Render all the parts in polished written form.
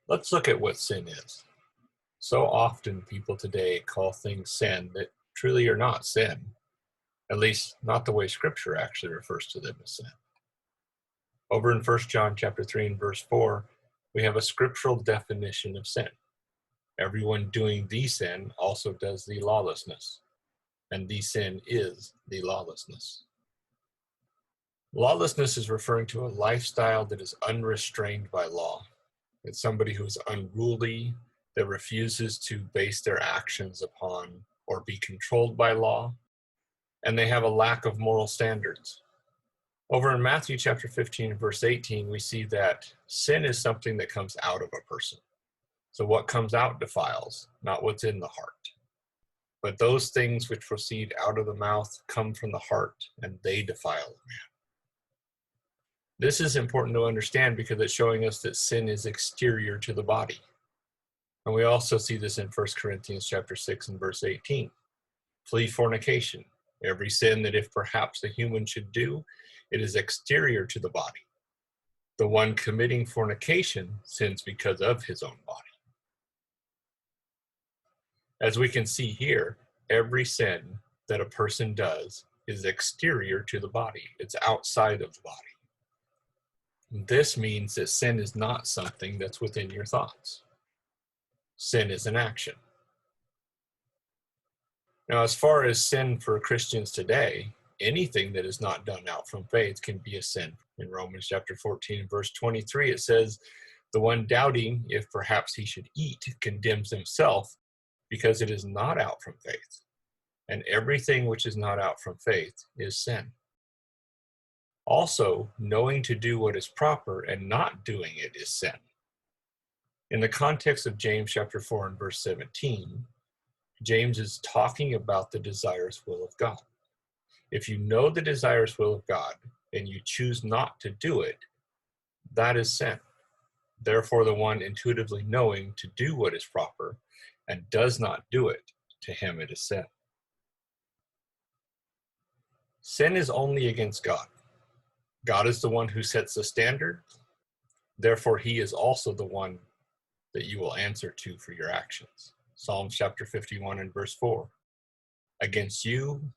Let's look at what sin is. So often people today call things sin that truly are not sin, at least not the way Scripture actually refers to them as sin. Over in 1 John chapter 3 and verse 4, we have a scriptural definition of sin. Everyone doing the sin also does the lawlessness, and the sin is the lawlessness. Lawlessness is referring to a lifestyle that is unrestrained by law. It's somebody who is unruly, that refuses to base their actions upon or be controlled by law, and they have a lack of moral standards. Over in Matthew chapter 15, verse 18, we see that sin is something that comes out of a person. So what comes out defiles, not what's in the heart. But those things which proceed out of the mouth come from the heart, and they defile a man. This is important to understand because it's showing us that sin is exterior to the body. And we also see this in 1 Corinthians chapter 6 and verse 18. Flee fornication. Every sin that if perhaps a human should do, it is exterior to the body. The one committing fornication sins because of his own body. As we can see here, every sin that a person does is exterior to the body. It's outside of the body. This means that sin is not something that's within your thoughts. Sin is an action. Now, as far as sin for Christians today, anything that is not done out from faith can be a sin. In Romans chapter 14 and verse 23, it says, "The one doubting if perhaps he should eat condemns himself because it is not out from faith. And everything which is not out from faith is sin." Also, knowing to do what is proper and not doing it is sin. In the context of James chapter 4 and verse 17, James is talking about the desirous will of God. If you know the desirous will of God and you choose not to do it, that is sin. Therefore, the one intuitively knowing to do what is proper and does not do it, to him it is sin. Sin is only against God. God is the one who sets the standard. Therefore, he is also the one that you will answer to for your actions. Psalms chapter 51 and verse 4. Against you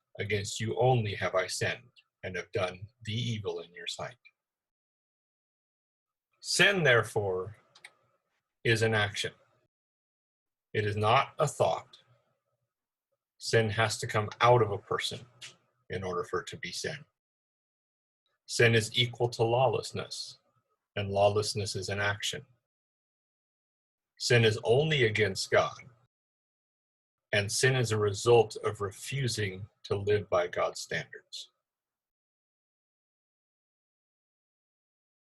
only have I sinned, and have done the evil in your sight. Sin, therefore, is an action. It is not a thought. Sin has to come out of a person in order for it to be sin. Sin is equal to lawlessness, and lawlessness is an action. Sin is only against God, and sin is a result of refusing to live by God's standards.